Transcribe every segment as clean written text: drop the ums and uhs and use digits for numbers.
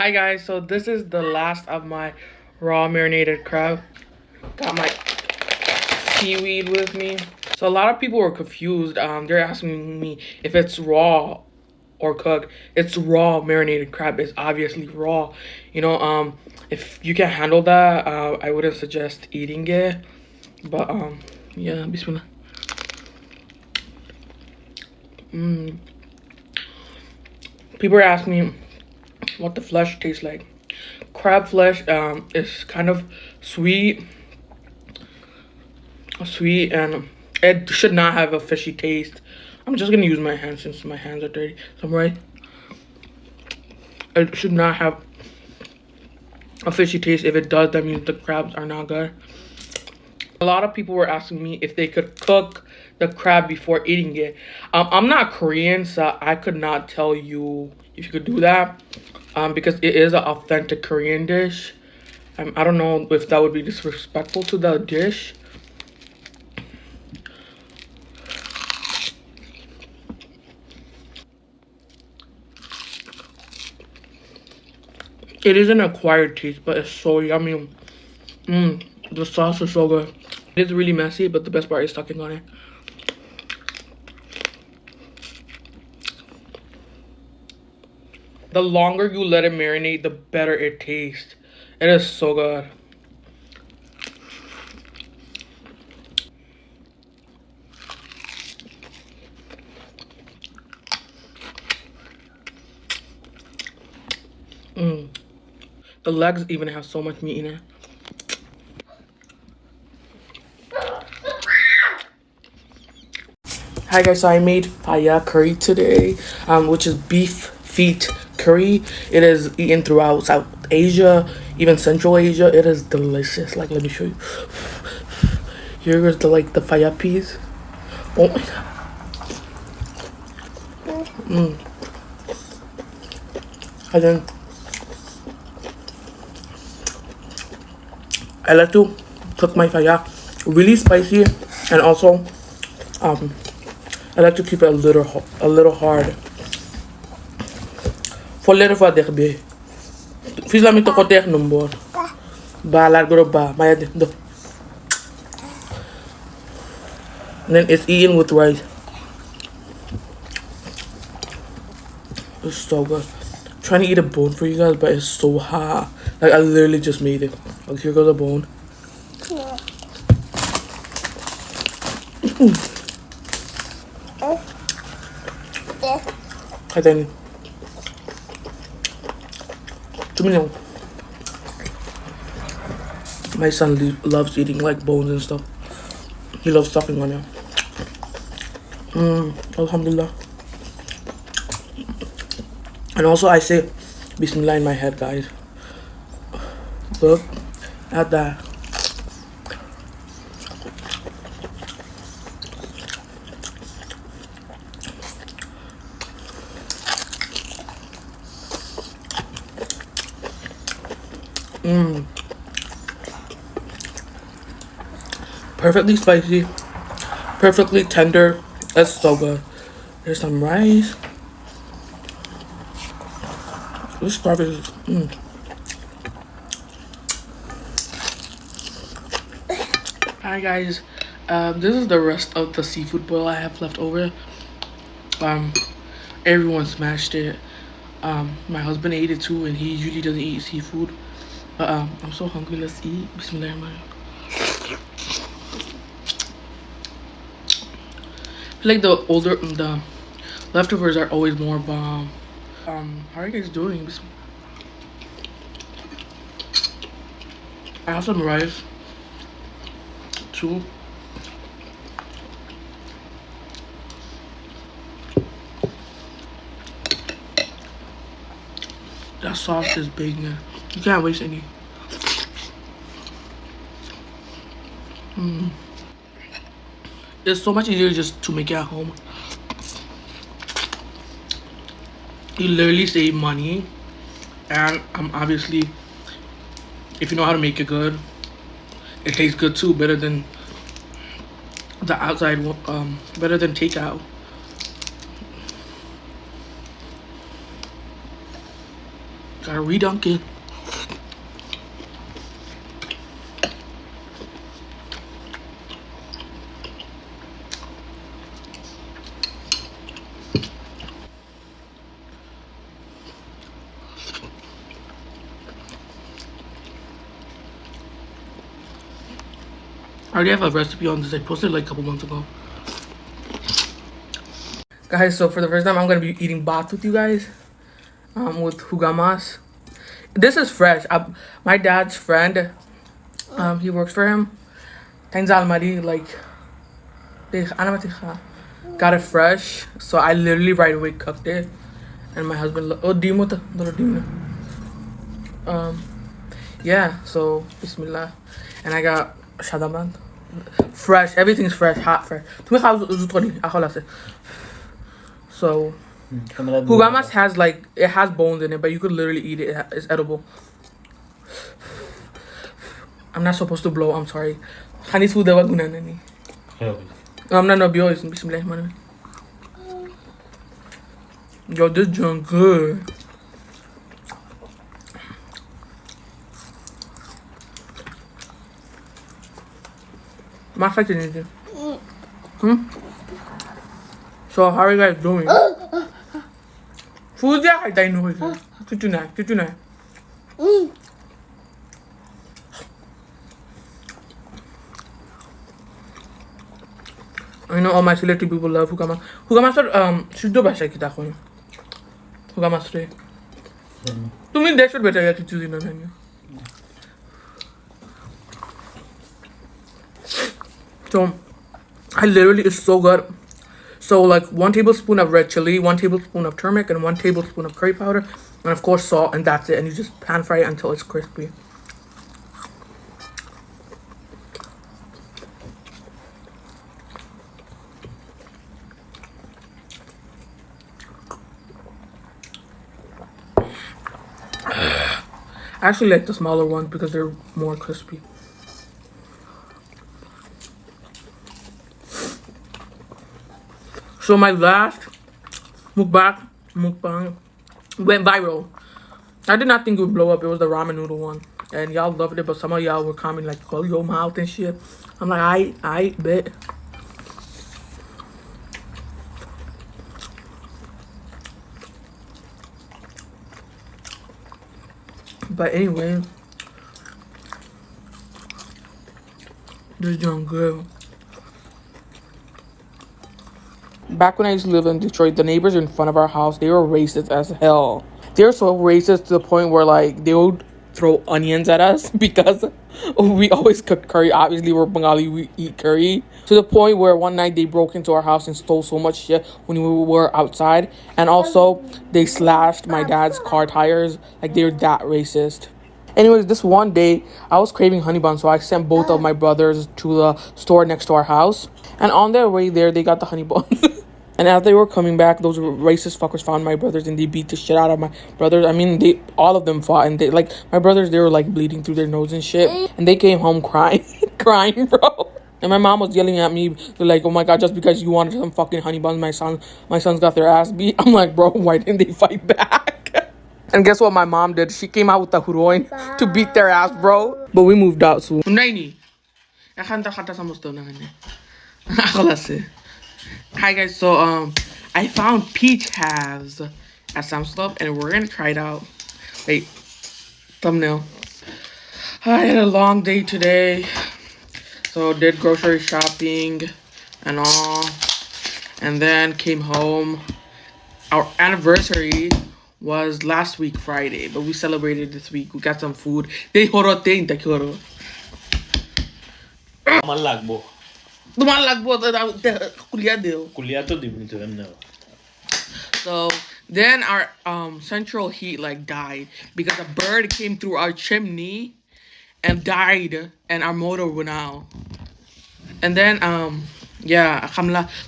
Hi guys, so this is the last of my raw marinated crab. Got my seaweed with me. So a lot of people were confused. They're asking me if it's raw or cooked. It's raw marinated crab. It's obviously raw. If you can handle that, I wouldn't suggest eating it. But yeah, bismillah. People are asking me what the flesh tastes like. Crab flesh is kind of sweet, and it should not have a fishy taste. I'm just gonna use my hands since my hands are dirty. So I'm right. It should not have a fishy taste. If it does, that means the crabs are not good. A lot of people were asking me if they could cook the crab before eating it. I'm not Korean, so I could not tell you if you could do that. Because it is an authentic Korean dish. I don't know if that would be disrespectful to the dish. It is an acquired taste, but it's so yummy. The sauce is so good. It is really messy, but the best part is sucking on it. The longer you let it marinate, the better it tastes. It is so good. The legs even have so much meat in it. Hi guys, so I made faya curry today, which is beef feet curry. It is eaten throughout South Asia, even Central Asia. It is delicious. Like, let me show you. Here's the faya peas. Oh my god. And then I like to cook my faya really spicy, and also I like to keep it a little hard. For little for derbe. Fiz la mito kotek numbor. Ba largo ba maya do. And then it's eaten with rice. It's so good. I'm trying to eat a bone for you guys, but it's so hot. Like, I literally just made it. Okay, here goes a bone. And then, my son loves eating like bones and stuff. He loves sucking on it. Alhamdulillah. And also I say Bismillah in my head, guys. Look at that. Perfectly spicy, perfectly tender. That's so good. There's some rice. This stuff is Hi guys, this is the rest of the seafood boil I have left over. Everyone smashed it. My husband ate it too, and he usually doesn't eat seafood. But I'm so hungry. Let's eat. Bismillah. I feel like the leftovers are always more bomb. How are you guys doing? I have some rice too. That sauce is big, man. You can't waste any. It's so much easier just to make it at home. You literally save money, and obviously, if you know how to make it good, it tastes good too. Better than the outside, better than takeout. Gotta redunk it. I already have a recipe on this. I posted like a couple months ago. Guys, so for the first time, I'm gonna be eating bath with you guys. With hugamas. This is fresh. My dad's friend, he works for him. Thanks Almadi, like, got it fresh. So I literally right away cooked it. And my husband, yeah, so bismillah. And I got shadaban. Fresh, everything's fresh, hot, fresh. So hugamas has like, it has bones in it, but you could literally eat it. It's edible. I'm not supposed to blow, I'm sorry. I'm not no bismillah. Yo, this junk good. So how are you guys doing? Food ya I know. Tutuna. I know all my Sileti people love hugama. Hugama sir shuddo bhashay kita khoi. Hugama sir. Tumi dekho beta ya kichu dina nai. So I literally is so good. So like 1 tablespoon of red chili, 1 tablespoon of turmeric, and 1 tablespoon of curry powder, and of course salt, and that's it. And you just pan fry it until it's crispy. I actually like the smaller ones because they're more crispy. So my last mukbang went viral. I did not think it would blow up. It was the ramen noodle one. And y'all loved it, but some of y'all were commenting like, close your mouth and shit. I'm like, I bet. But anyway, this junk good. Back when I used to live in Detroit, the neighbors in front of our house, they were racist as hell. They were so racist to the point where like they would throw onions at us because we always cook curry. Obviously, we're Bengali, we eat curry. To the point where one night they broke into our house and stole so much shit when we were outside. And also, they slashed my dad's car tires. Like, they were that racist. Anyways, this one day, I was craving honey bun, so I sent both of my brothers to the store next to our house. And on their way there, they got the honey bun. And as they were coming back, those racist fuckers found my brothers and they beat the shit out of my brothers. I mean, all of them fought, and they, like, my brothers, they were like bleeding through their nose and shit. And they came home crying, crying, bro. And my mom was yelling at me, they're like, oh my god, just because you wanted some fucking honey buns, my sons got their ass beat. I'm like, bro, why didn't they fight back? And guess what my mom did? She came out with the heroin to beat their ass, bro. But we moved out soon. Hi guys, so I found peach halves at Sam's Club and we're gonna try it out. Wait, thumbnail. I had a long day today, so did grocery shopping and all, and then came home. Our anniversary was last week Friday, but we celebrated this week. We got some food. They horote the koro. So then our central heat like died because a bird came through our chimney and died, and our motor went out. And then yeah,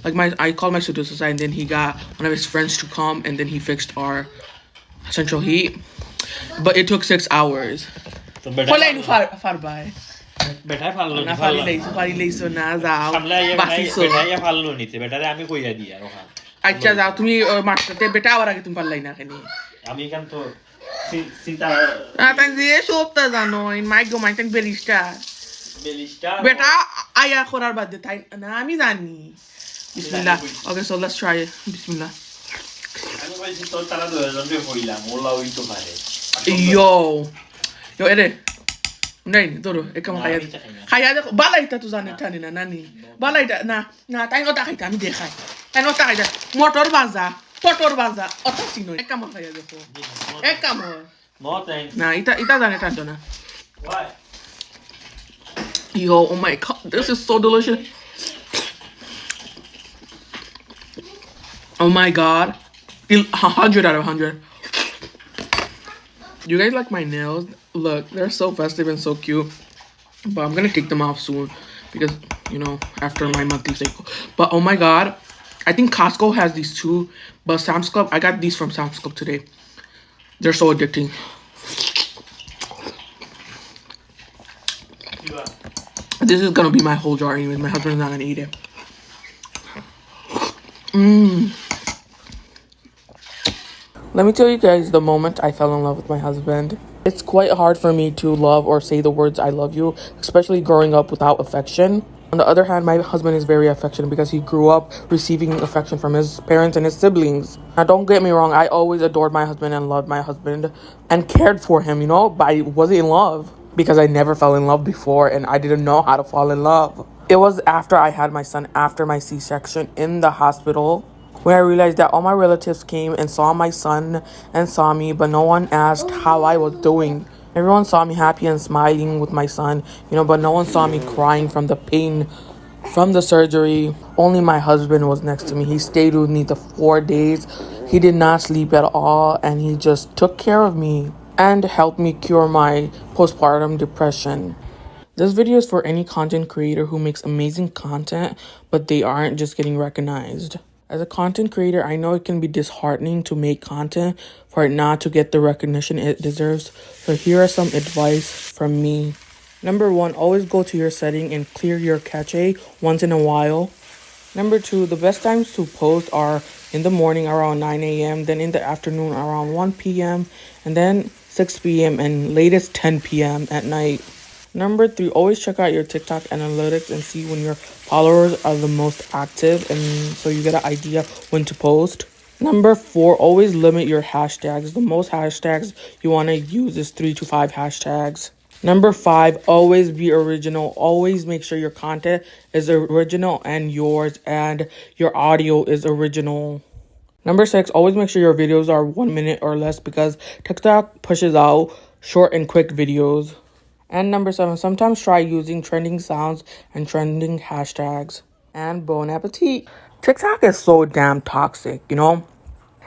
like I called my Sudu and then he got one of his friends to come and then he fixed our central heat. But it took 6 hours. So বেটাই ভালো না ফালি লাইছো না যাও বাসিছো বেটাই ভালো নিতে বেটারে আমি কইয়া দি আর ওখান আচ্ছা যাও তুমি মাস্টারতে বেটা আবার আগে তুমি পারলাই না কেন আমি কেন তো Sinta Tem de shopta zanoin, mai go mai tem belista. Belista. Beta aya khorar bad detai na mi zani. Bismillah. Okay, so let's try it. Bismillah. আমি বলছি তোর তারা দুজন হইলাম ওলা ওই তো পারে Yo ere. Nai, doro, ekam khaya. Khaya de bala ita tu zane tani na nani. Bala ita na tai no ta khita mi dekhai. Tai no ta khita. Motor baza. Ota sino. Ekam khaya de ko. Ekam. No thanks. Na ita zane tanto na. Why? Yo, oh my god, this is so delicious. Oh my god. 100 out of 100. You guys like my nails? Look, they're so festive and so cute. But I'm gonna take them off soon because, you know, after my monthly cycle. But oh my god, I think Costco has these too. But Sam's Club, I got these from Sam's Club today. They're so addicting. This is gonna be my whole jar anyway. My husband's not gonna eat it. Let me tell you guys the moment I fell in love with my husband. It's quite hard for me to love or say the words I love you, especially growing up without affection. On the other hand, my husband is very affectionate because he grew up receiving affection from his parents and his siblings. Now, don't get me wrong, I always adored my husband and loved my husband and cared for him, you know, but I wasn't in love because I never fell in love before and I didn't know how to fall in love. It was after I had my son, after my C-section in the hospital, when I realized that all my relatives came and saw my son and saw me, but no one asked how I was doing. Everyone saw me happy and smiling with my son, you know, but no one saw me crying from the pain from the surgery. Only my husband was next to me. He stayed with me the 4 days. He did not sleep at all, and he just took care of me and helped me cure my postpartum depression. This video is for any content creator who makes amazing content, but they aren't just getting recognized. As a content creator, I know it can be disheartening to make content for it not to get the recognition it deserves. So here are some advice from me. Number 1, always go to your setting and clear your cache once in a while. Number 2, the best times to post are in the morning around 9 a.m., then in the afternoon around 1 p.m., and then 6 p.m., and latest 10 p.m. at night. Number 3, always check out your TikTok analytics and see when your followers are the most active, and so you get an idea when to post. Number 4, always limit your hashtags. The most hashtags you want to use is 3 to 5 hashtags. Number 5, always be original. Always make sure your content is original and yours, and your audio is original. Number 6, always make sure your videos are 1 minute or less because TikTok pushes out short and quick videos. And number 7, sometimes try using trending sounds and trending hashtags. And bon appetit. TikTok is so damn toxic, you know?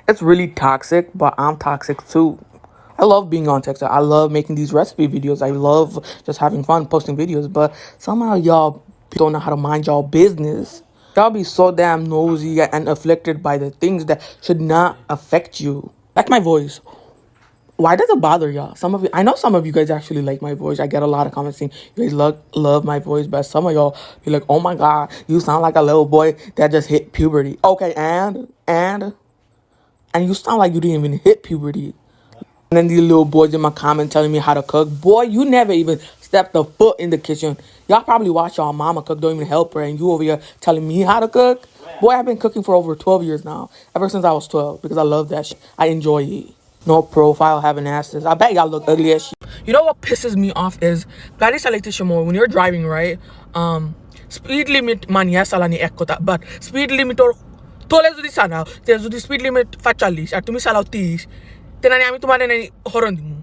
It's really toxic, but I'm toxic too. I love being on TikTok. I love making these recipe videos. I love just having fun posting videos, but somehow y'all don't know how to mind y'all business. Y'all be so damn nosy and afflicted by the things that should not affect you. Like my voice. Why does it bother y'all? I know some of you guys actually like my voice. I get a lot of comments saying you guys love my voice, but some of y'all be like, oh my god, you sound like a little boy that just hit puberty. Okay, and you sound like you didn't even hit puberty. And then these little boys in my comment telling me how to cook. Boy, you never even stepped a foot in the kitchen. Y'all probably watch y'all mama cook, don't even help her, and you over here telling me how to cook. Boy, I've been cooking for over 12 years now. Ever since I was 12, because I love that shit. I enjoy it. No profile, having asses. I bet y'all look ugly as shit. You know what pisses me off is, when you're driving, right? Speed limit mania salani ekota, but speed limit or tole jodi sana, jodi speed limit 45 আর তুমি চালাও 30, তেনানি আমি তোমার নানি হরন দিমু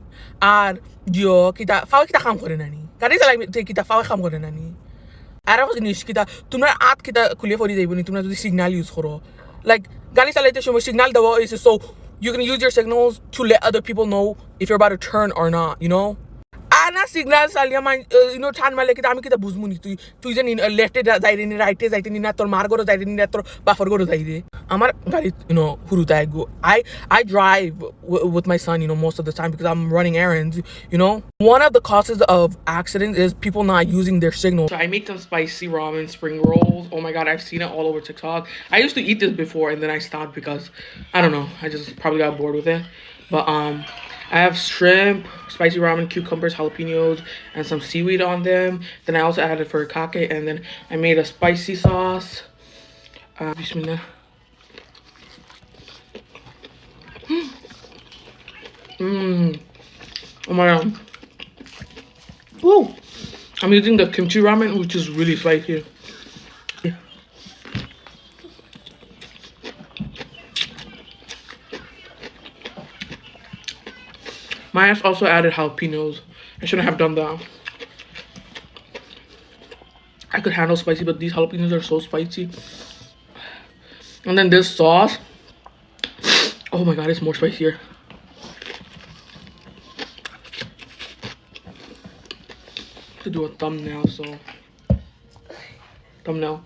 আর জিও কিটা ফাও কিটা কাম করে নানি গাড়ি চালাই কিটা ফাও কাম করে নানি আর একটা জিনিস কিটা তোমরা আট কিটা খুলে পড়ি যাইবনি তোমরা যদি সিগন্যাল ইউজ করো লাইক গাড়ি চালাইতে সময় সিগন্যাল দেওয়া হইছে so you can use your signals to let other people know if you're about to turn or not, you know? Ana signal salia man, you know, turn male kita ami kita buzmuni tu isen in left zaire ni right zaire ni na tor margoro zaire ni na tor buffer goro zaire. Amar gari, you know, hurutai go. I drive with my son, you know, most of the time because I'm running errands, you know? One of the causes of accidents is people not using their signal. So I make some spicy ramen spring rolls. Oh my god, I've seen it all over TikTok. I used to eat this before and then I stopped because I don't know, I just probably got bored with it. But I have shrimp, spicy ramen, cucumbers, jalapenos, and some seaweed on them. Then I also added furikake, and then I made a spicy sauce. Bismillah. Mmm. Oh my god. Woo! I'm using the kimchi ramen, which is really spicy. My ass also added jalapenos. I shouldn't have done that. I could handle spicy, but these jalapenos are so spicy. And then this sauce. Oh my god, it's more spicier. To do a thumbnail, so thumbnail.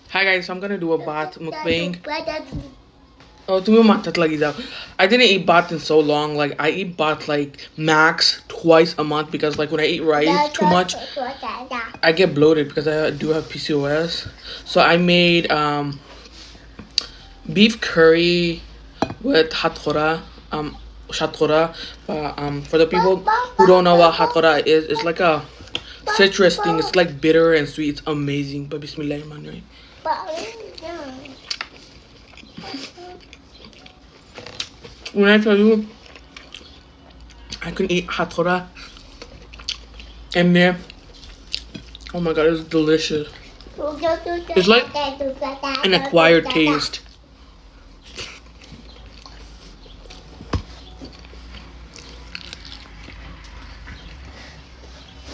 Hi guys, so I'm gonna do a bath mukbang. Oh, I didn't eat bath in so long. Like I eat bath like max twice a month because like when I eat rice too much, I get bloated because I do have PCOS. So I made beef curry with hatkora, shatkora. For the people who don't know what hatkora is, it's like a citrus thing. It's like bitter and sweet. It's amazing. But bismillahirrahmanirrahim. When I tell you, I can eat hatkora and then, oh my god, it's delicious. It's like an acquired taste.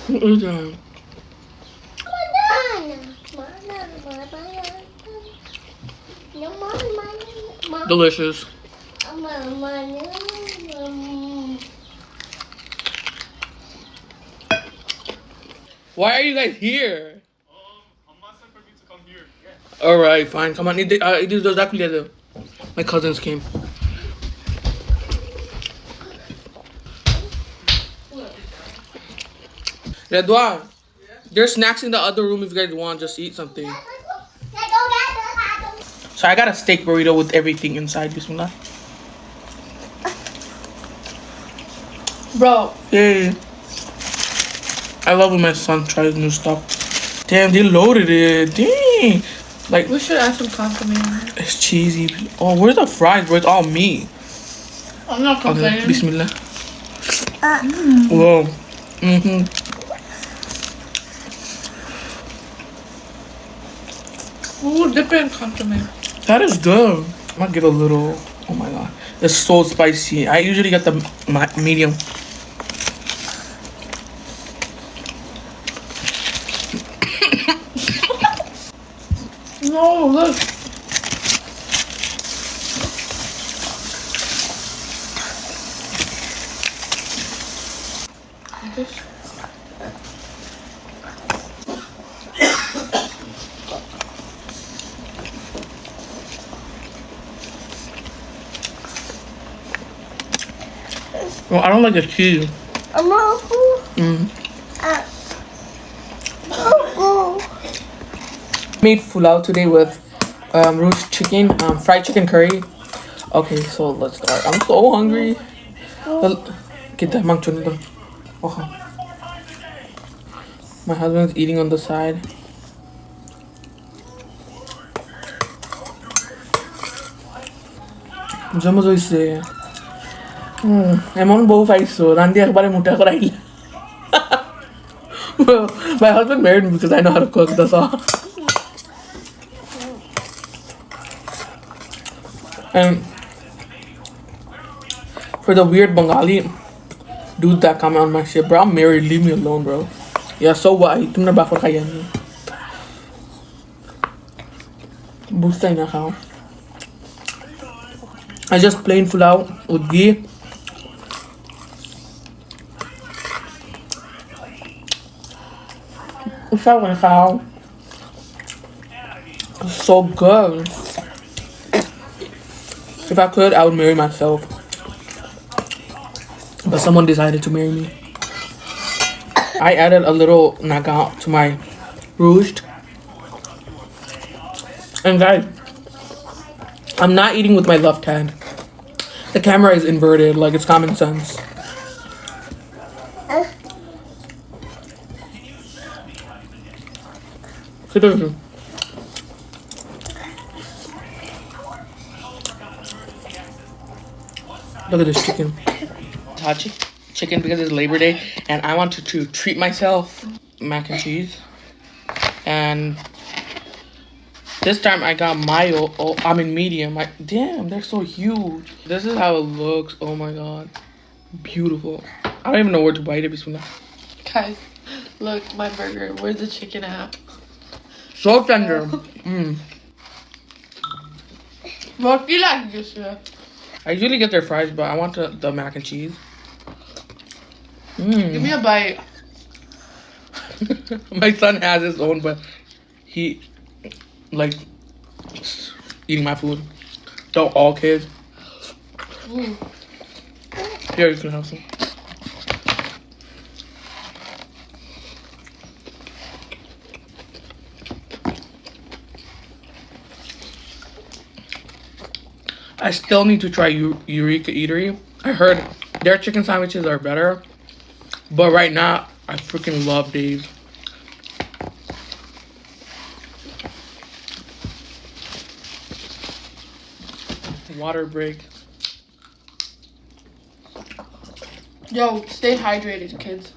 What is that? Delicious. Why are you guys here? Amma said for me to come here. Yeah. Alright, fine. Come on. My cousins came. Redwan, there's snacks in the other room if you guys want. Just eat something. So I got a steak burrito with everything inside. Bismillah. Bro. Yeah. I love when my son tries new stuff. Damn, they loaded it. Dang. Like, we should add some consomme. It's cheesy. Oh, where's the fries, bro? It's all meat. I'm not complaining. Okay, bismillah. Whoa. Ooh, dip it in consomme. That is good. I'm gonna get a little. Oh my god. It's so spicy. I usually get the medium. No, look. Well, I don't like the cheese. Made pulao today with roast chicken, fried chicken curry. Okay, so let's start. I'm so hungry. Get that mang chun dun. Okay. My husband's eating on the side. Jamo ise. Emon bow paiso. Randi ekbare muta korai. Well, my husband married me because I know how to cook. That's all. And for the weird Bengali dude that comment on my shit, bro, I'm married. Leave me alone, bro. Yeah, so what? Tumna ba for kaya niyo? Bustay na how? I just plain pulao with ghee. How? So good. If I could, I would marry myself. But someone decided to marry me. I added a little naga to my rouged. And guys, I'm not eating with my left hand. The camera is inverted, like it's common sense. Seriously. Look at this chicken. Hot chicken because it's Labor Day and I wanted to treat myself. Mac and cheese. And this time I got mayo. Oh, I'm in medium. Damn, they're so huge. This is how it looks. Oh my god. Beautiful. I don't even know where to bite it. Bismillah. Guys, look, my burger. Where's the chicken at? So tender. What do you like this year? I usually get their fries, but I want the mac and cheese. Give me a bite. My son has his own, but he like eating my food. Don't all kids. Ooh. Here, you can have some. I still need to try Eureka Eatery. I heard their chicken sandwiches are better, but right now I freaking love Dave's. Water break. Yo, stay hydrated, kids.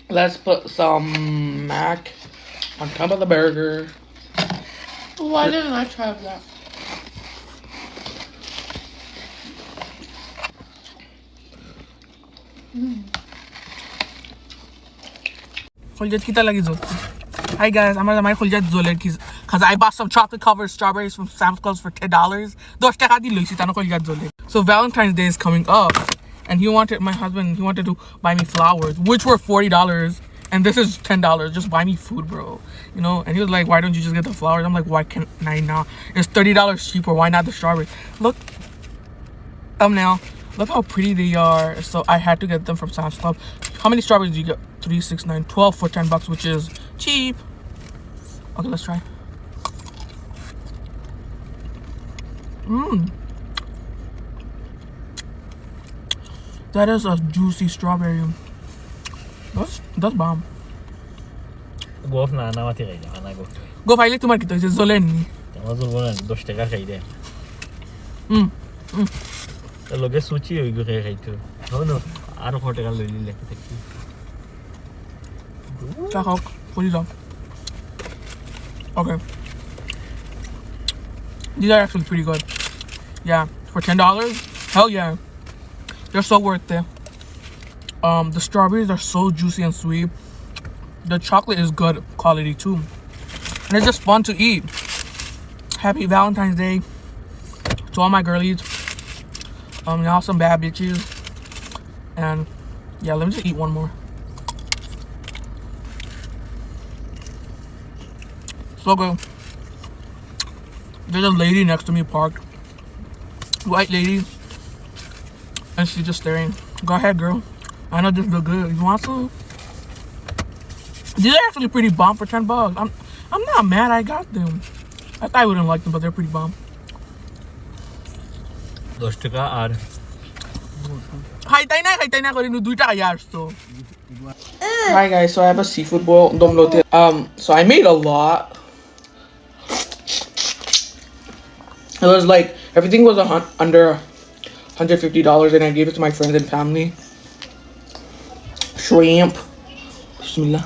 Let's put some mac on top of the burger. Why didn't I try that? Khuljat kita lagi zol. Hi guys, I'm my khuljat zolet because I bought some chocolate covered strawberries from Sam's Club for $10. Dosh taka di loisi tano khuljat zolet. So Valentine's Day is coming up, and my husband wanted to buy me flowers, which were $40, and this is $10. Just buy me food, bro. You know? And he was like, why don't you just get the flowers? I'm like, why can't I now? It's $30 cheaper. Why not the strawberries? Look, thumbnail. Look how pretty they are. So I had to get them from Sam's Club. How many strawberries do you get? 3, 6, 9, 12 for $10, which is cheap. Okay, let's try. That is a juicy strawberry. That's bomb. گفت نه نماتی خیلی من نگفت گفت ایلی تو مارکت هست زولنی تمازون بودن دوشتگاه خیلی لوگه سوچی ہوئی گو خیلی تو هونو آرو خوٹگاه لیلی لکه تکی چاکوک خوری دام. Okay, these are actually pretty good. Yeah, for $10, hell yeah, they're so worth it. The strawberries are so juicy and sweet. The chocolate is good quality too, and it's just fun to eat. Happy Valentine's Day to all my girlies. Y'all some bad bitches. And yeah, let me just eat one more. So good. There's a lady next to me parked. White lady. And she's just staring. Go ahead, girl. I know this look good. You want some? These are actually pretty bomb for $10. I'm not mad I got them. I thought I wouldn't like them, but they're pretty bomb. دوشتگاه آر Hi guys, so I have a seafood boil. So I made a lot. It was like everything was under $150, and I gave it to my friends and family. Shrimp. Bismillah.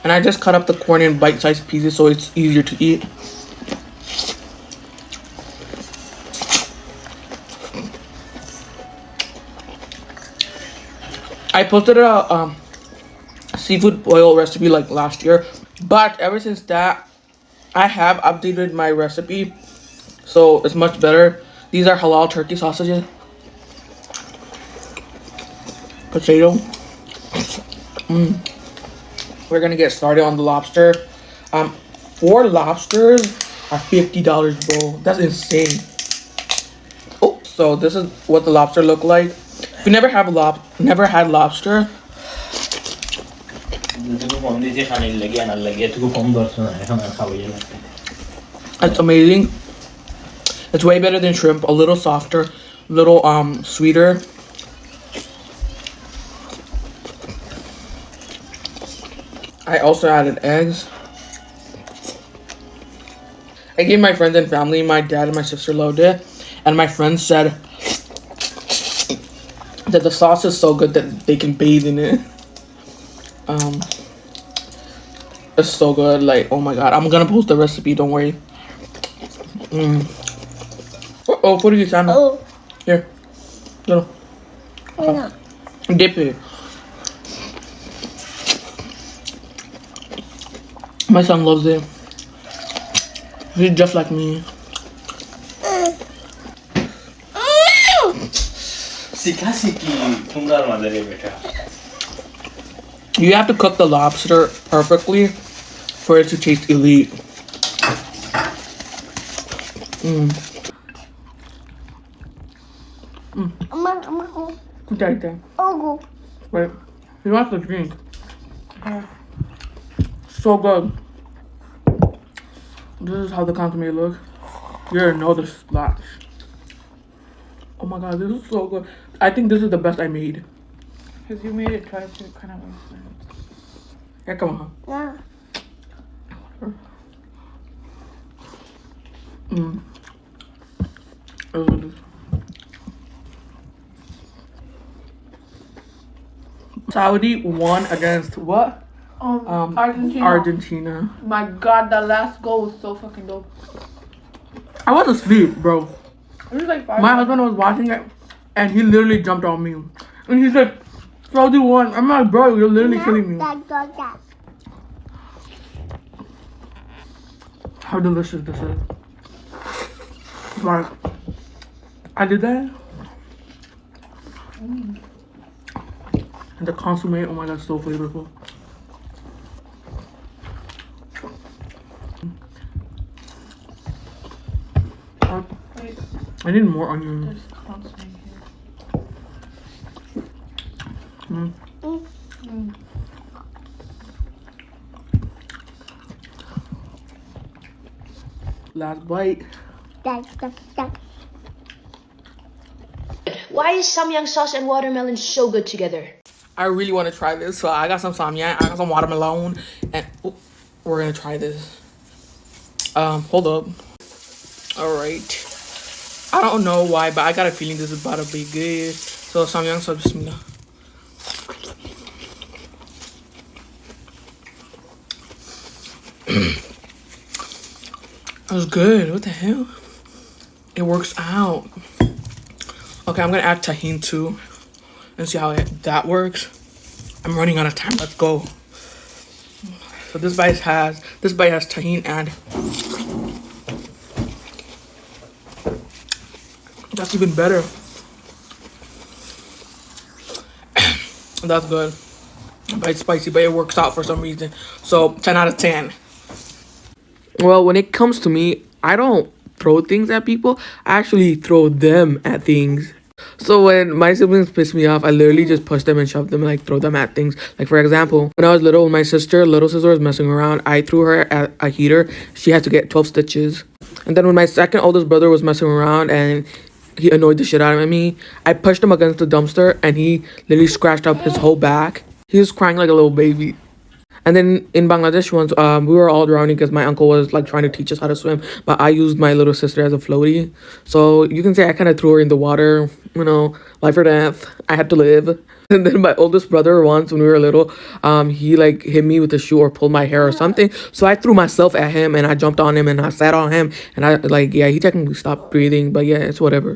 And I just cut up the corn in bite-sized pieces so it's easier to eat. I posted a seafood boil recipe like last year, but ever since that, I have updated my recipe, so it's much better. These are halal turkey sausages, potato, we're gonna get started on the lobster. 4 lobsters are $50, bro. That's insane. Oh, so this is what the lobster look like. If you never had lobster, it's amazing. It's way better than shrimp. A little softer, a little sweeter. I also added eggs. I gave my friends and family. My dad and my sister loved it, and my friends said that the sauce is so good that they can bathe in it. It's so good. Like, oh my god, I'm gonna post the recipe. Don't worry. Oh, put it in your channel. Oh. Here, little. No. Dip it. My son loves it. He's just like me. You have to cook the lobster perfectly for it to taste elite. Good idea. Oh. Wait, he wants to drink. So good. This is how the consomme look. You already know the splash. Oh my god, this is so good. I think this is the best I made. Because you made it twice, so it kind of makes sense. Yeah, come on. Yeah. Saudi won against what? Argentina. Argentina. My god, that last goal was so fucking dope. I was asleep, bro. It was like 5 My husband was watching it, and he literally jumped on me. And he said, Saudi won. I'm like, bro, you're literally killing me. How delicious this is. Like, I did that. And the consomme, oh my god, so flavorful. I need more onion. There's consomme here. Last bite. Why is samyang sauce and watermelon so good together? I really want to try this, so I got some samyang, I got some watermelon, and we're gonna try this. Hold up. All right. I don't know why, but I got a feeling this is about to be good. So samyang sauce, bismillah. That was good. What the hell? It works out. Okay, I'm gonna add tahini too and see how that works. I'm running out of time. Let's go. So this bite has tahini and that's even better. That's good. But it's spicy, but it works out for some reason. So 10 out of 10. Well, when it comes to me, I don't throw things at people. I actually throw them at things. So when my siblings piss me off, I literally just push them and shove them and like throw them at things. Like for example, when I was little, my little sister was messing around. I threw her at a heater. She had to get 12 stitches. And then when my second oldest brother was messing around and he annoyed the shit out of me, I pushed him against the dumpster and he literally scratched up his whole back. He was crying like a little baby. And then in Bangladesh once, we were all drowning because my uncle was like trying to teach us how to swim. But I used my little sister as a floaty. So you can say I kind of threw her in the water, you know, life or death. I had to live. And then my oldest brother once when we were little, he like hit me with a shoe or pulled my hair or something. So I threw myself at him and I jumped on him and I sat on him. And I like, yeah, he technically stopped breathing. But yeah, it's whatever.